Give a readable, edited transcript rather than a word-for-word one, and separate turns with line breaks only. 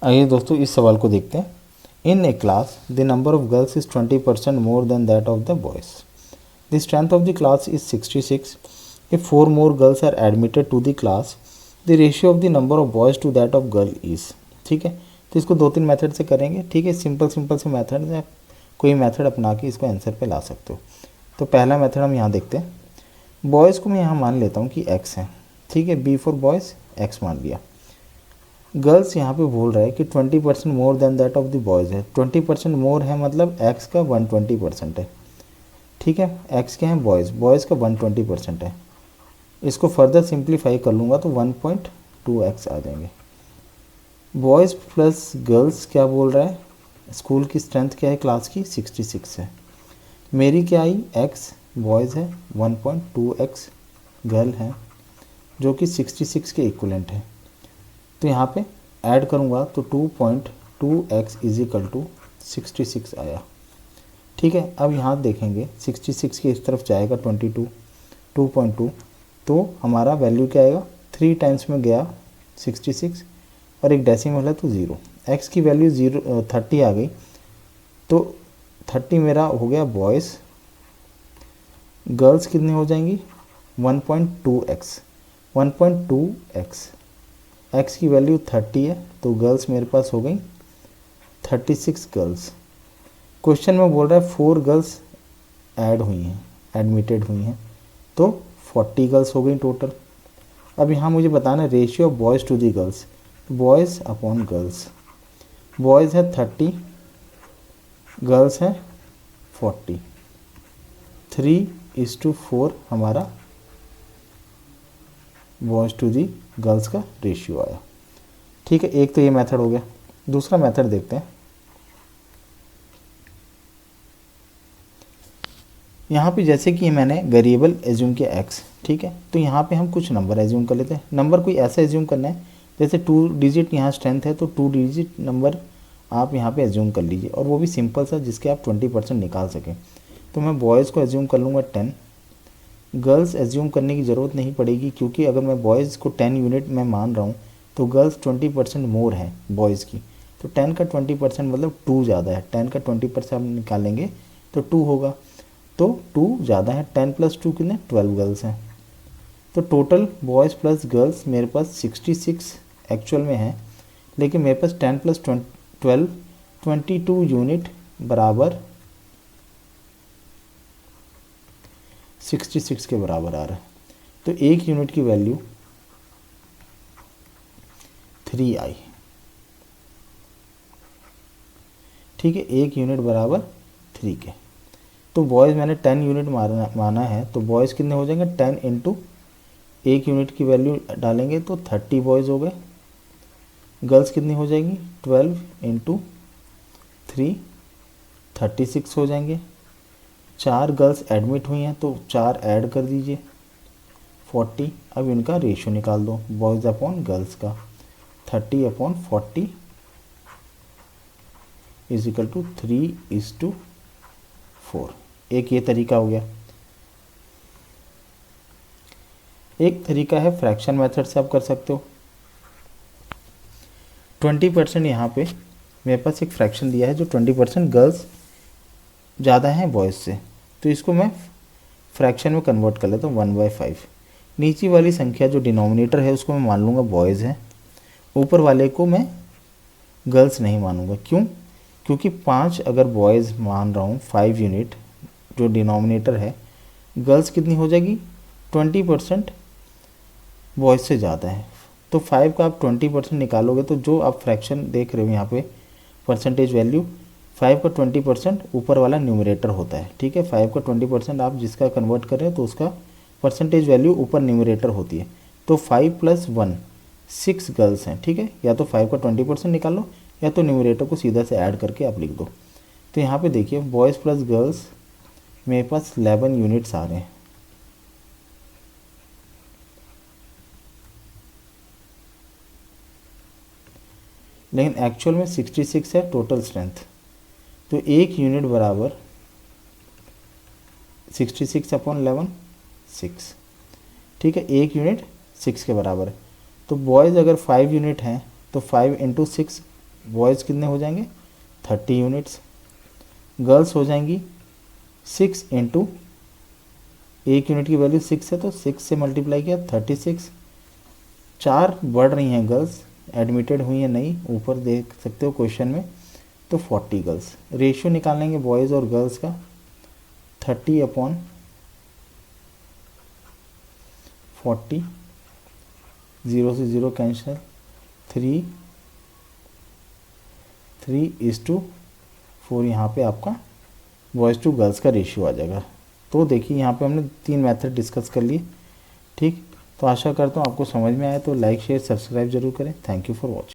आइए दोस्तों इस सवाल को देखते हैं। In a class the number of girls is 20% more than that of the boys. The strength of the class is 66। If 4 more girls are admitted to the class the ratio of the number of boys to that of girl is. ठीक है, तो इसको 2-3 method से करेंगे। ठीक है, simple से method है, कोई मेथड अपना के इसको आंसर पे ला सकते हो। तो पहला मेथड हम यहाँ देखते हैं। बॉयज़ को मैं यहाँ मान लेता हूँ कि x है। ठीक है, बी फॉर बॉयज़ x मान लिया। गर्ल्स यहाँ पे बोल रहा है कि 20% more than that of the boys है। 20% मोर है मतलब x का 120% है। ठीक है, x के हैं बॉयज़ का 120% है। इसको फर्दर सिंप्लीफाई कर लूँगा तो 1.2x आ जाएंगे। बॉयज़ प्लस गर्ल्स क्या बोल रहा है, स्कूल की स्ट्रेंथ क्या है क्लास की 66 है। मेरी क्या आई x बॉयज़ है, 1.2x गर्ल है जो कि 66 के इक्वलेंट है। तो यहाँ पे ऐड करूँगा तो 2.2x इज इक्वल टू 66 आया। ठीक है, अब यहाँ देखेंगे 66 के इस तरफ जाएगा 2.2 तो हमारा वैल्यू क्या आएगा, 3 टाइम्स में गया 66 और एक डेसिमल है तो 0। x की वैल्यू 30 आ गई तो 30 मेरा हो गया बॉयज़। गर्ल्स कितनी हो जाएंगी 1.2x। x की वैल्यू 30 है तो गर्ल्स मेरे पास हो गई 36 गर्ल्स। क्वेश्चन में बोल रहा है 4 गर्ल्स ऐड हुई हैं, एडमिटेड हुई हैं, तो 40 गर्ल्स हो गई टोटल। अब यहाँ मुझे बताना है ratio of boys to the girls. Boys upon girls, boys है 30, गर्ल्स है 40, 3:4 हमारा बॉयज़ टू दी गर्ल्स का रेशियो आया। ठीक है, एक तो ये मेथड हो गया। दूसरा मेथड देखते हैं। यहाँ पे जैसे कि मैंने वेरिएबल एज्यूम किया x, ठीक है, तो यहाँ पे हम कुछ नंबर एज्यूम कर लेते हैं। नंबर कोई ऐसा एज्यूम करना है जैसे 2 डिजिट यहाँ स्ट्रेंथ है तो 2 डिजिट नंबर आप यहाँ पे एज्यूम कर लीजिए, और वो भी सिंपल सा जिसके आप 20% निकाल सकें। तो मैं बॉयज़ को एज्यूम कर लूँगा 10। गर्ल्स एज्यूम करने की ज़रूरत नहीं पड़ेगी क्योंकि अगर मैं बॉयज़ को 10 यूनिट में मान रहा हूँ तो गर्ल्स 20% मोर है बॉयज़ की, तो 10 का 20% मतलब 2 ज़्यादा है। 10 का 20% आप निकालेंगे तो 2 होगा, तो 2 ज़्यादा है। 10 + 2 कितने 12 गर्ल्स हैं। तो टोटल बॉयज़ प्लस गर्ल्स मेरे पास 66 एक्चुअल में है, लेकिन मेरे पास 10 + 12 22 यूनिट बराबर 66 के बराबर आ रहा है। तो एक यूनिट की वैल्यू 3 आई। ठीक है, एक यूनिट बराबर 3 के। तो बॉयज़ मैंने 10 यूनिट माना है, तो बॉयज़ कितने हो जाएंगे 10 इंटू एक यूनिट की वैल्यू डालेंगे तो 30 बॉयज़ हो गए। गर्ल्स कितनी हो जाएंगी 12 इंटू 3 36 हो जाएंगे। 4 गर्ल्स एडमिट हुई हैं तो 4 ऐड कर दीजिए 40। अब इनका रेशियो निकाल दो बॉयज़ अपॉन गर्ल्स का, 30/40 इज इक्वल टू 3:4। एक ये तरीका हो गया। एक तरीका है फ्रैक्शन मेथड से आप कर सकते हो। 20% यहाँ पे मेरे पास एक फ्रैक्शन दिया है जो 20% गर्ल्स ज़्यादा हैं बॉयज़ से, तो इसको मैं फ्रैक्शन में कन्वर्ट कर लेता हूँ 1/5। नीचे वाली संख्या जो डिनोमिनेटर है उसको मैं मान लूँगा बॉयज़ है, ऊपर वाले को मैं गर्ल्स नहीं मानूंगा। क्यों? क्योंकि 5 अगर बॉयज़ मान रहा हूँ 5 यूनिट जो डिनोमिनेटर है, गर्ल्स कितनी हो जाएगी 20% बॉयज़ से ज़्यादा है, तो 5 का आप 20% निकालोगे तो जो आप फ्रैक्शन देख रहे हो यहाँ पे परसेंटेज वैल्यू 5 का 20% ऊपर वाला न्यूमरेटर होता है। ठीक है, 5 का 20% आप जिसका कन्वर्ट कर रहे हो तो उसका परसेंटेज वैल्यू ऊपर न्यूमरेटर होती है। तो 5 + 1 6 गर्ल्स हैं। ठीक है, या तो 5 का 20% निकालो या तो न्यूमरेटर को सीधा से ऐड करके आप लिख दो। तो यहाँ पे देखिए बॉयज़ प्लस गर्ल्स मेरे पास 11 यूनिट्स आ रहे हैं। लेकिन एक्चुअल में 66 है टोटल स्ट्रेंथ, तो एक यूनिट बराबर 66/11 6। ठीक है, एक यूनिट 6 के बराबर है। तो बॉयज़ अगर 5 यूनिट हैं तो 5 × 6 बॉयज़ कितने हो जाएंगे 30 यूनिट्स, गर्ल्स हो जाएंगी 6 इंटू, एक यूनिट की वैल्यू 6 है तो 6 से मल्टीप्लाई किया 36, 4 बढ़ रही हैं गर्ल्स, एडमिटेड हुई हैं नहीं, ऊपर देख सकते हो क्वेश्चन में, तो 40 गर्ल्स। रेशियो निकाल लेंगे बॉयज़ और गर्ल्स का, 30/40, 0 से 0 कैंसिल, 3:4 यहाँ पे आपका बॉयज़ टू गर्ल्स का रेशियो आ जाएगा। तो देखिए यहाँ पे हमने 3 मेथड डिस्कस कर लिए। ठीक, तो आशा करता हूँ आपको समझ में आया, तो लाइक शेयर सब्सक्राइब जरूर करें। Thank you for watching.